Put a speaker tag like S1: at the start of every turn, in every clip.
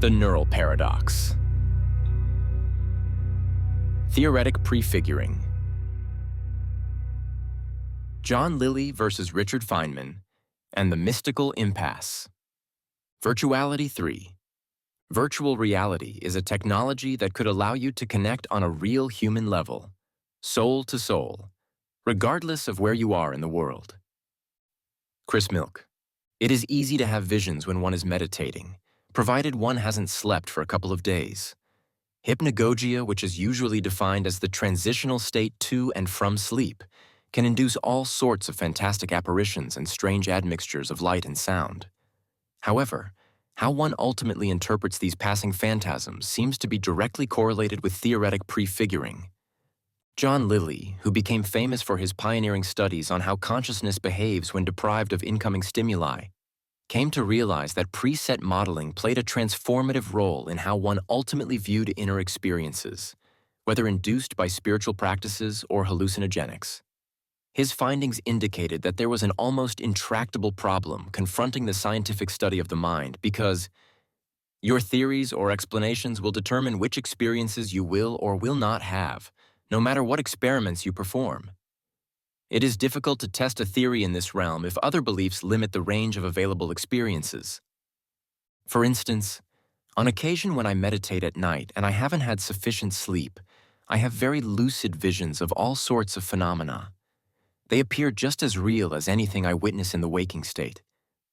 S1: The neural paradox. Theoretic Prefiguring. John Lilly versus Richard Feynman and the mystical impasse. Virtuality 3. Virtual reality is a technology that could allow you to connect on a real human level, soul to soul, regardless of where you are in the world. Chris Milk. It is easy to have visions when one is meditating, provided one hasn't slept for a couple of days. Hypnagogia, which is usually defined as the transitional state to and from sleep, can induce all sorts of fantastic apparitions and strange admixtures of light and sound. However, how one ultimately interprets these passing phantasms seems to be directly correlated with theoretic prefiguring. John Lilly, who became famous for his pioneering studies on how consciousness behaves when deprived of incoming stimuli, came to realize that preset modeling played a transformative role in how one ultimately viewed inner experiences, whether induced by spiritual practices or hallucinogenics. His findings indicated that there was an almost intractable problem confronting the scientific study of the mind because your theories or explanations will determine which experiences you will or will not have, no matter what experiments you perform. It is difficult to test a theory in this realm if other beliefs limit the range of available experiences. For instance, on occasion when I meditate at night and I haven't had sufficient sleep, I have very lucid visions of all sorts of phenomena. They appear just as real as anything I witness in the waking state,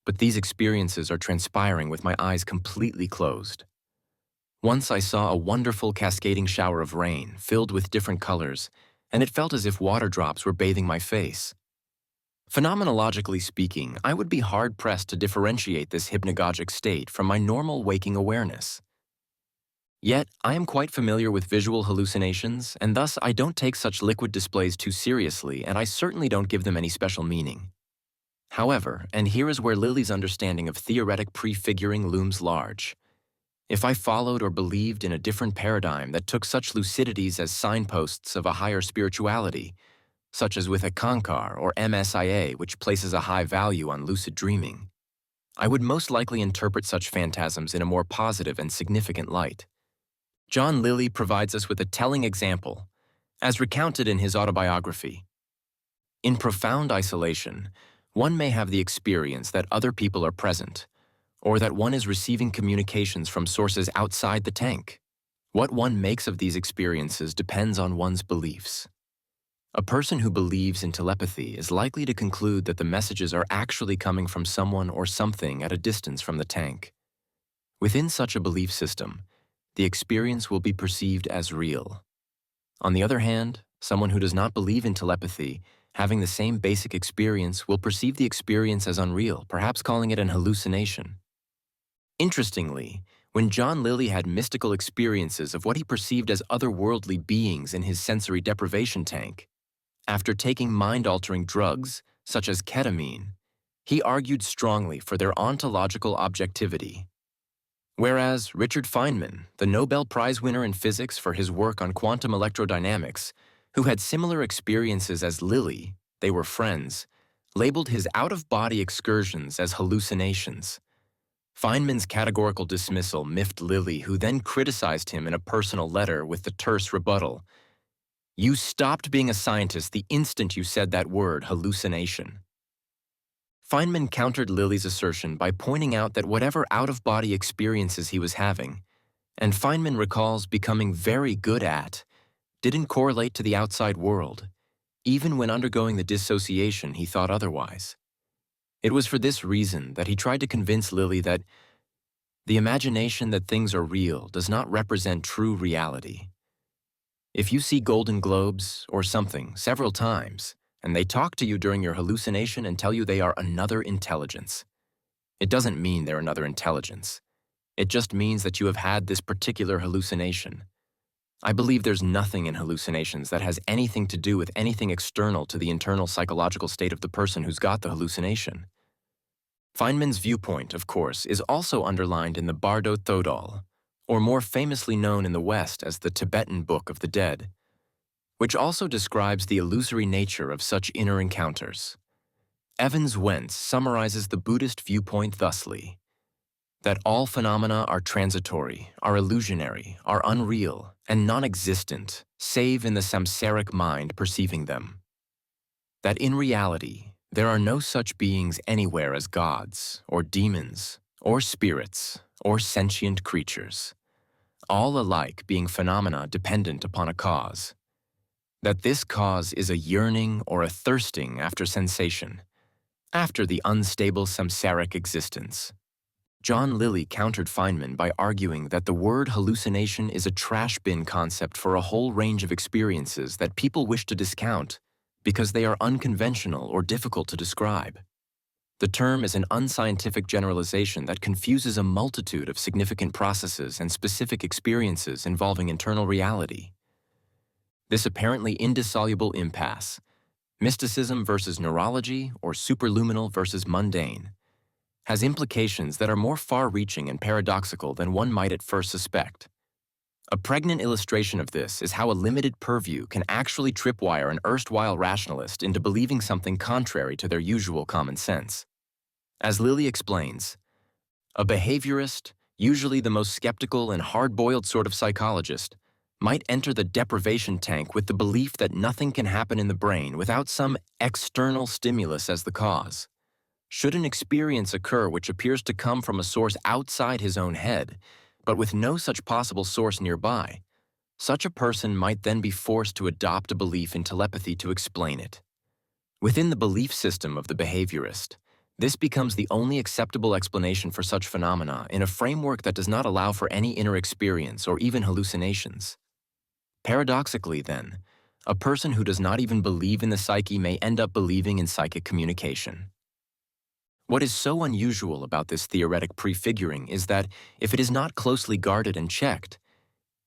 S1: but these experiences are transpiring with my eyes completely closed. Once I saw a wonderful cascading shower of rain filled with different colors, and it felt as if water drops were bathing my face. Phenomenologically speaking, I would be hard-pressed to differentiate this hypnagogic state from my normal waking awareness. Yet, I am quite familiar with visual hallucinations, and thus I don't take such liquid displays too seriously, and I certainly don't give them any special meaning. However, and here is where Lilly's understanding of theoretic prefiguring looms large. If I followed or believed in a different paradigm that took such lucidities as signposts of a higher spirituality, such as with Ikankar or MSIA, which places a high value on lucid dreaming, I would most likely interpret such phantasms in a more positive and significant light. John Lilly provides us with a telling example, as recounted in his autobiography. In profound isolation, one may have the experience that other people are present, or that one is receiving communications from sources outside the tank. What one makes of these experiences depends on one's beliefs. A person who believes in telepathy is likely to conclude that the messages are actually coming from someone or something at a distance from the tank. Within such a belief system, the experience will be perceived as real. On the other hand, someone who does not believe in telepathy, having the same basic experience, will perceive the experience as unreal, perhaps calling it an hallucination. Interestingly, when John Lilly had mystical experiences of what he perceived as otherworldly beings in his sensory deprivation tank, after taking mind-altering drugs, such as ketamine, he argued strongly for their ontological objectivity. Whereas Richard Feynman, the Nobel Prize-winner in physics for his work on quantum electrodynamics, who had similar experiences as Lilly, they were friends, labeled his out-of-body excursions as hallucinations. Feynman's categorical dismissal miffed Lilly, who then criticized him in a personal letter with the terse rebuttal, "You stopped being a scientist the instant you said that word, hallucination." Feynman countered Lilly's assertion by pointing out that whatever out-of-body experiences he was having, and Feynman recalls becoming very good at, didn't correlate to the outside world, even when undergoing the dissociation he thought otherwise. It was for this reason that he tried to convince Lilly that the imagination that things are real does not represent true reality. If you see Golden Globes or something several times, and they talk to you during your hallucination and tell you they are another intelligence, it doesn't mean they're another intelligence. It just means that you have had this particular hallucination. I believe there's nothing in hallucinations that has anything to do with anything external to the internal psychological state of the person who's got the hallucination. Feynman's viewpoint, of course, is also underlined in the Bardo Thodol, or more famously known in the West as the Tibetan Book of the Dead, which also describes the illusory nature of such inner encounters. Evans Wentz summarizes the Buddhist viewpoint thusly: that all phenomena are transitory, are illusionary, are unreal, and non-existent, save in the samsaric mind perceiving them. That in reality, there are no such beings anywhere as gods, or demons, or spirits, or sentient creatures, all alike being phenomena dependent upon a cause. That this cause is a yearning or a thirsting after sensation, after the unstable samsaric existence. John Lilly countered Feynman by arguing that the word hallucination is a trash bin concept for a whole range of experiences that people wish to discount because they are unconventional or difficult to describe. The term is an unscientific generalization that confuses a multitude of significant processes and specific experiences involving internal reality. This apparently indissoluble impasse, mysticism versus neurology or superluminal versus mundane, has implications that are more far-reaching and paradoxical than one might at first suspect. A pregnant illustration of this is how a limited purview can actually tripwire an erstwhile rationalist into believing something contrary to their usual common sense. As Lilly explains, a behaviorist, usually the most skeptical and hard-boiled sort of psychologist, might enter the deprivation tank with the belief that nothing can happen in the brain without some external stimulus as the cause. Should an experience occur which appears to come from a source outside his own head, but with no such possible source nearby, such a person might then be forced to adopt a belief in telepathy to explain it. Within the belief system of the behaviorist, this becomes the only acceptable explanation for such phenomena in a framework that does not allow for any inner experience or even hallucinations. Paradoxically, then, a person who does not even believe in the psyche may end up believing in psychic communication. What is so unusual about this theoretic prefiguring is that, if it is not closely guarded and checked,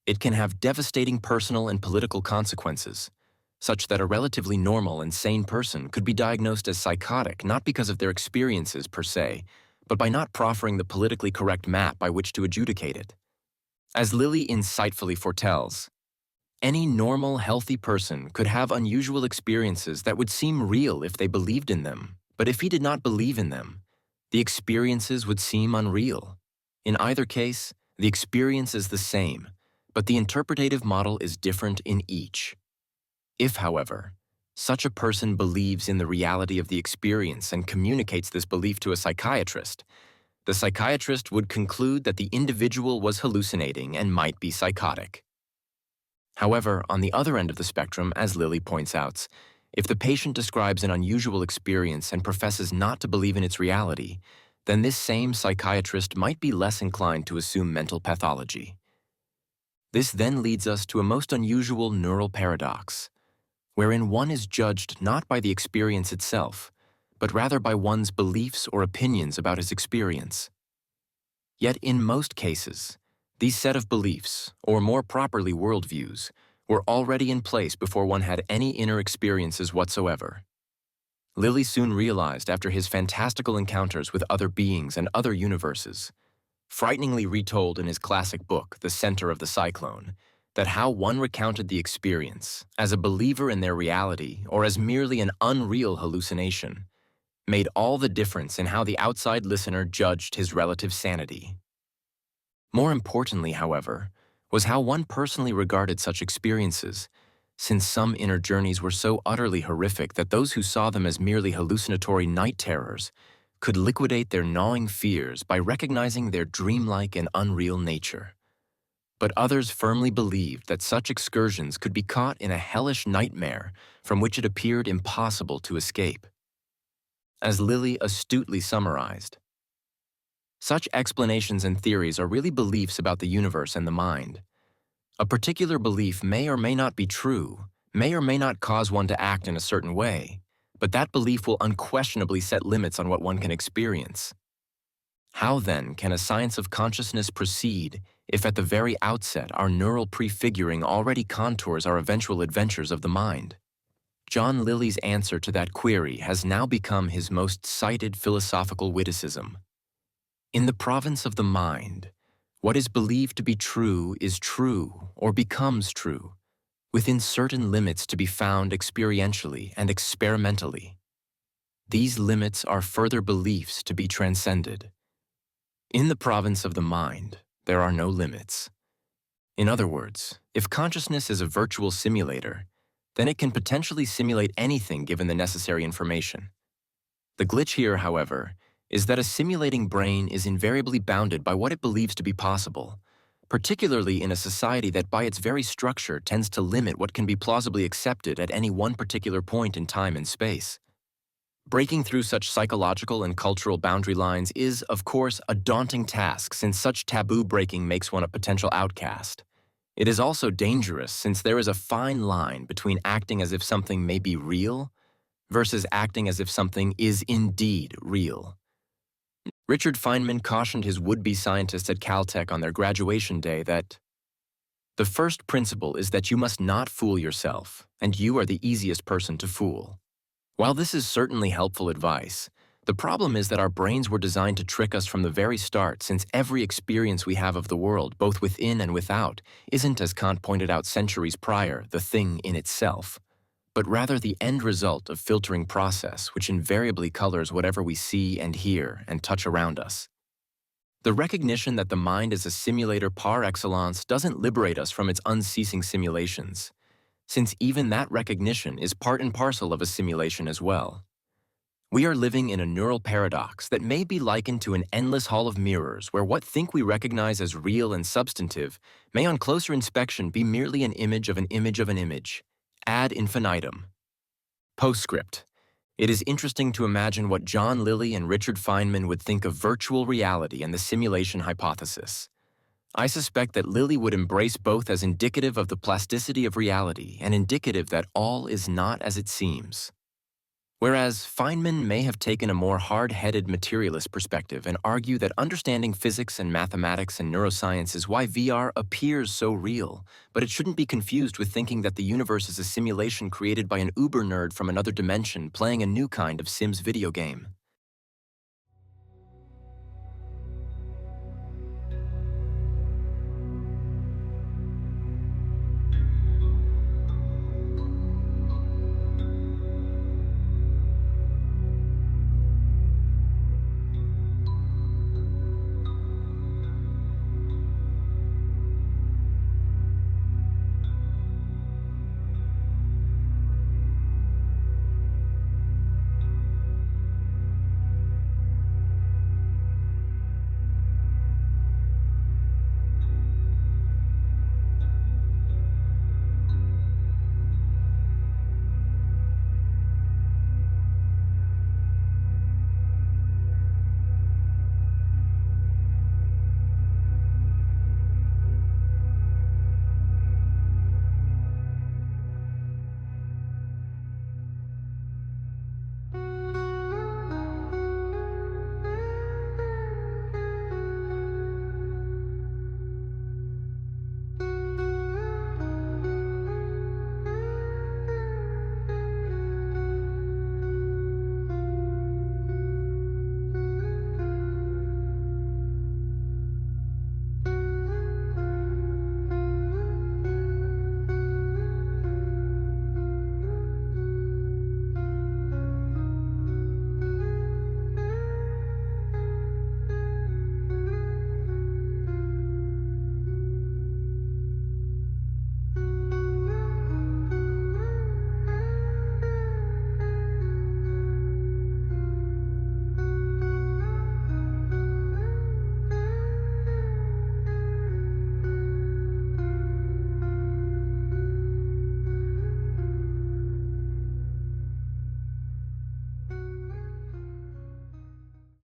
S1: it can have devastating personal and political consequences, such that a relatively normal and sane person could be diagnosed as psychotic not because of their experiences per se, but by not proffering the politically correct map by which to adjudicate it. As Lilly insightfully foretells, any normal, healthy person could have unusual experiences that would seem real if they believed in them, but if he did not believe in them, the experiences would seem unreal. In either case, the experience is the same, but the interpretative model is different in each. If, however, such a person believes in the reality of the experience and communicates this belief to a psychiatrist, the psychiatrist would conclude that the individual was hallucinating and might be psychotic. However, on the other end of the spectrum, as Lilly points out, if the patient describes an unusual experience and professes not to believe in its reality, then this same psychiatrist might be less inclined to assume mental pathology. This then leads us to a most unusual neural paradox, wherein one is judged not by the experience itself, but rather by one's beliefs or opinions about his experience. Yet in most cases, these set of beliefs, or more properly worldviews, were already in place before one had any inner experiences whatsoever. Lilly soon realized after his fantastical encounters with other beings and other universes, frighteningly retold in his classic book, The Center of the Cyclone, that how one recounted the experience, as a believer in their reality or as merely an unreal hallucination, made all the difference in how the outside listener judged his relative sanity. More importantly, however, was how one personally regarded such experiences, since some inner journeys were so utterly horrific that those who saw them as merely hallucinatory night terrors could liquidate their gnawing fears by recognizing their dreamlike and unreal nature. But others firmly believed that such excursions could be caught in a hellish nightmare from which it appeared impossible to escape. As Lilly astutely summarized, such explanations and theories are really beliefs about the universe and the mind. A particular belief may or may not be true, may or may not cause one to act in a certain way, but that belief will unquestionably set limits on what one can experience. How then can a science of consciousness proceed if at the very outset our neural prefiguring already contours our eventual adventures of the mind? John Lilly's answer to that query has now become his most cited philosophical witticism. In the province of the mind, what is believed to be true is true or becomes true, within certain limits to be found experientially and experimentally. These limits are further beliefs to be transcended. In the province of the mind, there are no limits. In other words, if consciousness is a virtual simulator, then it can potentially simulate anything given the necessary information. The glitch here, however, is that a simulating brain is invariably bounded by what it believes to be possible, particularly in a society that by its very structure tends to limit what can be plausibly accepted at any one particular point in time and space. Breaking through such psychological and cultural boundary lines is, of course, a daunting task since such taboo breaking makes one a potential outcast. It is also dangerous since there is a fine line between acting as if something may be real versus acting as if something is indeed real. Richard Feynman cautioned his would-be scientists at Caltech on their graduation day that the first principle is that you must not fool yourself, and you are the easiest person to fool. While this is certainly helpful advice, the problem is that our brains were designed to trick us from the very start, since every experience we have of the world, both within and without, isn't, as Kant pointed out centuries prior, the thing in itself, but rather the end result of filtering process which invariably colors whatever we see and hear and touch around us. The recognition that the mind is a simulator par excellence doesn't liberate us from its unceasing simulations, since even that recognition is part and parcel of a simulation as well. We are living in a neural paradox that may be likened to an endless hall of mirrors where what think we recognize as real and substantive may on closer inspection be merely an image of an image of an image, ad infinitum. Postscript. It is interesting to imagine what John Lilly and Richard Feynman would think of virtual reality and the simulation hypothesis. I suspect that Lilly would embrace both as indicative of the plasticity of reality and indicative that all is not as it seems. Whereas Feynman may have taken a more hard-headed materialist perspective and argue that understanding physics and mathematics and neuroscience is why VR appears so real, but it shouldn't be confused with thinking that the universe is a simulation created by an uber nerd from another dimension playing a new kind of Sims video game.